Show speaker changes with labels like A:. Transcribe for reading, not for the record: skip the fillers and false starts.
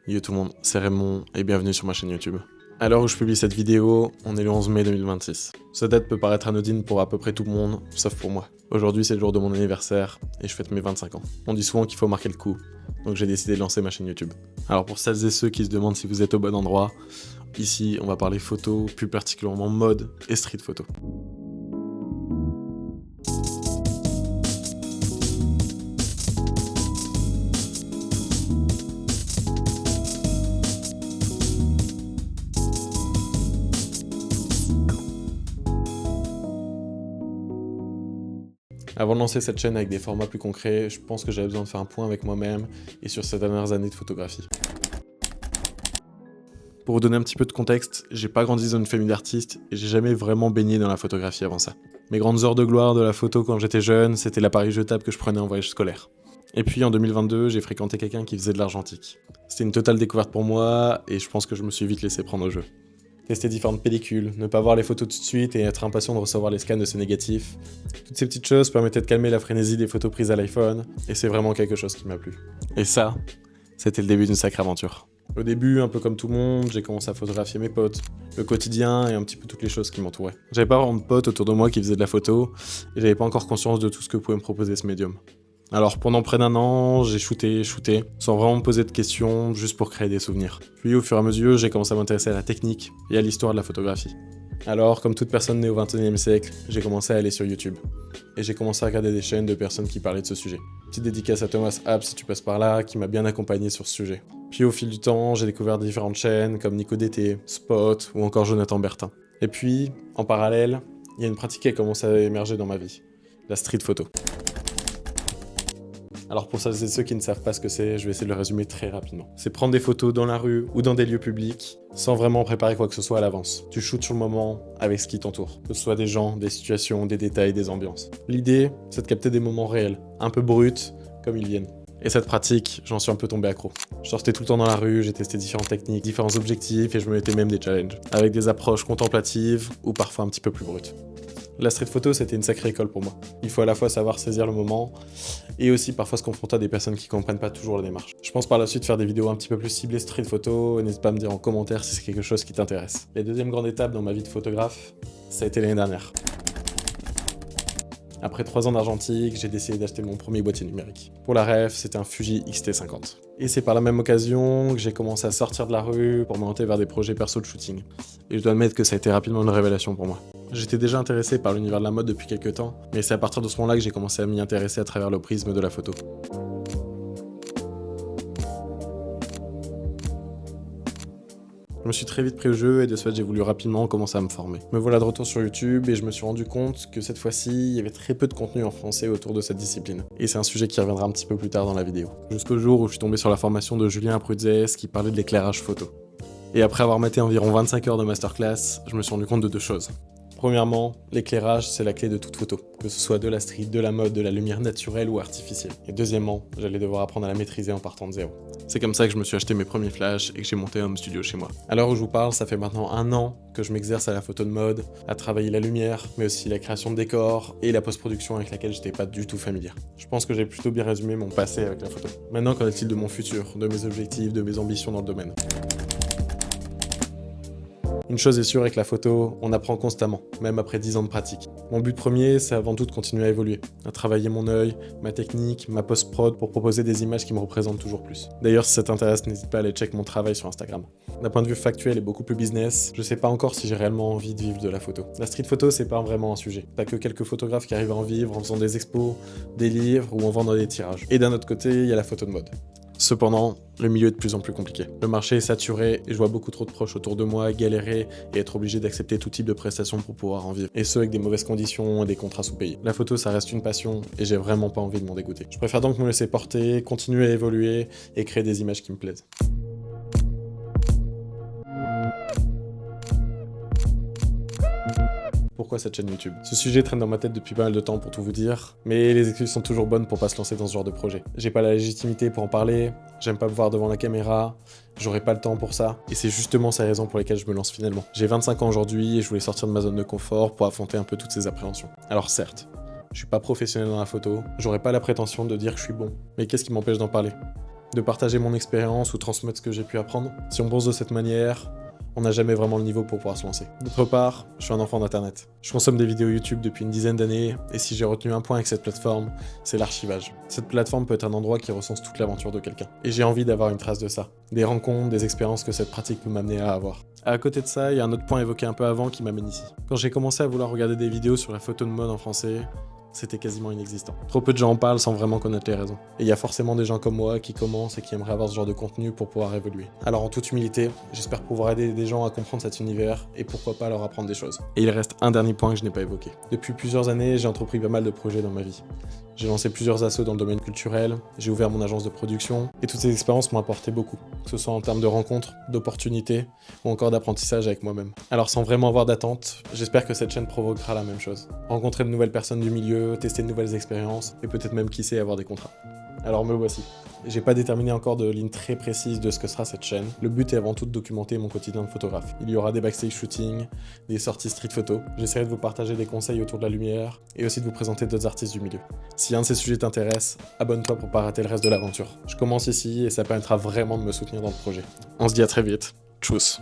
A: Yo tout le monde, c'est Raymond et bienvenue sur ma chaîne YouTube. À l'heure où je publie cette vidéo, on est le 11 mai 2026. Cette date peut paraître anodine pour à peu près tout le monde, sauf pour moi. Aujourd'hui c'est le jour de mon anniversaire et je fête mes 25 ans. On dit souvent qu'il faut marquer le coup, donc j'ai décidé de lancer ma chaîne YouTube. Alors pour celles et ceux qui se demandent si vous êtes au bon endroit, ici on va parler photo, plus particulièrement mode et street photo. Avant de lancer cette chaîne avec des formats plus concrets, je pense que j'avais besoin de faire un point avec moi-même et sur ces dernières années de photographie. Pour vous donner un petit peu de contexte, j'ai pas grandi dans une famille d'artistes et j'ai jamais vraiment baigné dans la photographie avant ça. Mes grandes heures de gloire de la photo quand j'étais jeune, c'était l'appareil jetable que je prenais en voyage scolaire. Et puis en 2022, j'ai fréquenté quelqu'un qui faisait de l'argentique. C'était une totale découverte pour moi et je pense que je me suis vite laissé prendre au jeu. Tester différentes pellicules, ne pas voir les photos tout de suite et être impatient de recevoir les scans de ces négatifs. Toutes ces petites choses permettaient de calmer la frénésie des photos prises à l'iPhone, et c'est vraiment quelque chose qui m'a plu. Et ça, c'était le début d'une sacrée aventure. Au début, un peu comme tout le monde, j'ai commencé à photographier mes potes, le quotidien et un petit peu toutes les choses qui m'entouraient. J'avais pas vraiment de potes autour de moi qui faisaient de la photo, et j'avais pas encore conscience de tout ce que pouvait me proposer ce médium. Alors pendant près d'un an, j'ai shooté, sans vraiment me poser de questions, juste pour créer des souvenirs. Puis au fur et à mesure, j'ai commencé à m'intéresser à la technique et à l'histoire de la photographie. Alors, comme toute personne née au XXIe siècle, j'ai commencé à aller sur YouTube. Et j'ai commencé à regarder des chaînes de personnes qui parlaient de ce sujet. Petite dédicace à Thomas App si tu passes par là, qui m'a bien accompagné sur ce sujet. Puis au fil du temps, j'ai découvert différentes chaînes comme Nico DT, Spot ou encore Jonathan Bertin. Et puis, en parallèle, il y a une pratique qui a commencé à émerger dans ma vie, la street photo. Alors pour celles et ceux qui ne savent pas ce que c'est, je vais essayer de le résumer très rapidement. C'est prendre des photos dans la rue ou dans des lieux publics, sans vraiment préparer quoi que ce soit à l'avance. Tu shootes sur le moment avec ce qui t'entoure, que ce soit des gens, des situations, des détails, des ambiances. L'idée, c'est de capter des moments réels, un peu bruts, comme ils viennent. Et cette pratique, j'en suis un peu tombé accro. Je sortais tout le temps dans la rue, j'ai testé différentes techniques, différents objectifs et je me mettais même des challenges, avec des approches contemplatives ou parfois un petit peu plus brutes. La street photo, c'était une sacrée école pour moi. Il faut à la fois savoir saisir le moment et aussi parfois se confronter à des personnes qui comprennent pas toujours la démarche. Je pense par la suite faire des vidéos un petit peu plus ciblées street photo, et n'hésite pas à me dire en commentaire si c'est quelque chose qui t'intéresse. La deuxième grande étape dans ma vie de photographe, ça a été l'année dernière. Après 3 ans d'argentique, j'ai décidé d'acheter mon premier boîtier numérique. Pour la ref, c'était un Fuji X-T50. Et c'est par la même occasion que j'ai commencé à sortir de la rue pour m'orienter vers des projets perso de shooting. Et je dois admettre que ça a été rapidement une révélation pour moi. J'étais déjà intéressé par l'univers de la mode depuis quelques temps, mais c'est à partir de ce moment-là que j'ai commencé à m'y intéresser à travers le prisme de la photo. Je me suis très vite pris au jeu et de ce fait j'ai voulu rapidement commencer à me former. Me voilà de retour sur YouTube et je me suis rendu compte que cette fois-ci, il y avait très peu de contenu en français autour de cette discipline. Et c'est un sujet qui reviendra un petit peu plus tard dans la vidéo. Jusqu'au jour où je suis tombé sur la formation de Julien Apruzès qui parlait de l'éclairage photo. Et après avoir maté environ 25 heures de masterclass, je me suis rendu compte de 2 choses. Premièrement, l'éclairage, c'est la clé de toute photo, que ce soit de la street, de la mode, de la lumière naturelle ou artificielle. Et deuxièmement, j'allais devoir apprendre à la maîtriser en partant de zéro. C'est comme ça que je me suis acheté mes premiers flashs et que j'ai monté un home studio chez moi. À l'heure où je vous parle, ça fait maintenant 1 an que je m'exerce à la photo de mode, à travailler la lumière, mais aussi la création de décors et la post-production avec laquelle j'étais pas du tout familier. Je pense que j'ai plutôt bien résumé mon passé avec la photo. Maintenant, qu'en est-il de mon futur, de mes objectifs, de mes ambitions dans le domaine ? Une chose est sûre avec la photo, on apprend constamment, même après 10 ans de pratique. Mon but premier, c'est avant tout de continuer à évoluer, à travailler mon œil, ma technique, ma post-prod pour proposer des images qui me représentent toujours plus. D'ailleurs, si ça t'intéresse, n'hésite pas à aller check mon travail sur Instagram. D'un point de vue factuel et beaucoup plus business, je sais pas encore si j'ai réellement envie de vivre de la photo. La street photo, c'est pas vraiment un sujet. T'as que quelques photographes qui arrivent à en vivre en faisant des expos, des livres ou en vendant des tirages. Et d'un autre côté, il y a la photo de mode. Cependant, le milieu est de plus en plus compliqué. Le marché est saturé et je vois beaucoup trop de proches autour de moi galérer et être obligés d'accepter tout type de prestations pour pouvoir en vivre. Et ce, avec des mauvaises conditions et des contrats sous-payés. La photo, ça reste une passion et j'ai vraiment pas envie de m'en dégoûter. Je préfère donc me laisser porter, continuer à évoluer et créer des images qui me plaisent. Pourquoi cette chaîne YouTube? Ce sujet traîne dans ma tête depuis pas mal de temps pour tout vous dire, mais les excuses sont toujours bonnes pour pas se lancer dans ce genre de projet. J'ai pas la légitimité pour en parler, j'aime pas me voir devant la caméra, j'aurai pas le temps pour ça, et c'est justement ces raisons pour lesquelles je me lance finalement. J'ai 25 ans aujourd'hui et je voulais sortir de ma zone de confort pour affronter un peu toutes ces appréhensions. Alors certes, je suis pas professionnel dans la photo, j'aurais pas la prétention de dire que je suis bon, mais qu'est-ce qui m'empêche d'en parler? de partager mon expérience ou transmettre ce que j'ai pu apprendre. Si on pense de cette manière, on n'a jamais vraiment le niveau pour pouvoir se lancer. D'autre part, je suis un enfant d'internet. Je consomme des vidéos YouTube depuis une dizaine d'années, et si j'ai retenu un point avec cette plateforme, c'est l'archivage. Cette plateforme peut être un endroit qui recense toute l'aventure de quelqu'un. Et j'ai envie d'avoir une trace de ça. Des rencontres, des expériences que cette pratique peut m'amener à avoir. À côté de ça, il y a un autre point évoqué un peu avant qui m'amène ici. Quand j'ai commencé à vouloir regarder des vidéos sur la photo de mode en français, c'était quasiment inexistant. Trop peu de gens en parlent sans vraiment connaître les raisons. Et il y a forcément des gens comme moi qui commencent et qui aimeraient avoir ce genre de contenu pour pouvoir évoluer. Alors en toute humilité, j'espère pouvoir aider des gens à comprendre cet univers et pourquoi pas leur apprendre des choses. Et il reste un dernier point que je n'ai pas évoqué. Depuis plusieurs années, j'ai entrepris pas mal de projets dans ma vie. J'ai lancé plusieurs assos dans le domaine culturel, j'ai ouvert mon agence de production, et toutes ces expériences m'ont apporté beaucoup, que ce soit en termes de rencontres, d'opportunités, ou encore d'apprentissage avec moi-même. Alors sans vraiment avoir d'attente, j'espère que cette chaîne provoquera la même chose. Rencontrer de nouvelles personnes du milieu, tester de nouvelles expériences, et peut-être même qui sait avoir des contrats. Alors me voici. J'ai pas déterminé encore de ligne très précise de ce que sera cette chaîne. Le but est avant tout de documenter mon quotidien de photographe. Il y aura des backstage shootings, des sorties street photo. J'essaierai de vous partager des conseils autour de la lumière et aussi de vous présenter d'autres artistes du milieu. Si un de ces sujets t'intéresse, abonne-toi pour pas rater le reste de l'aventure. Je commence ici et ça permettra vraiment de me soutenir dans le projet. On se dit à très vite. Tchuss.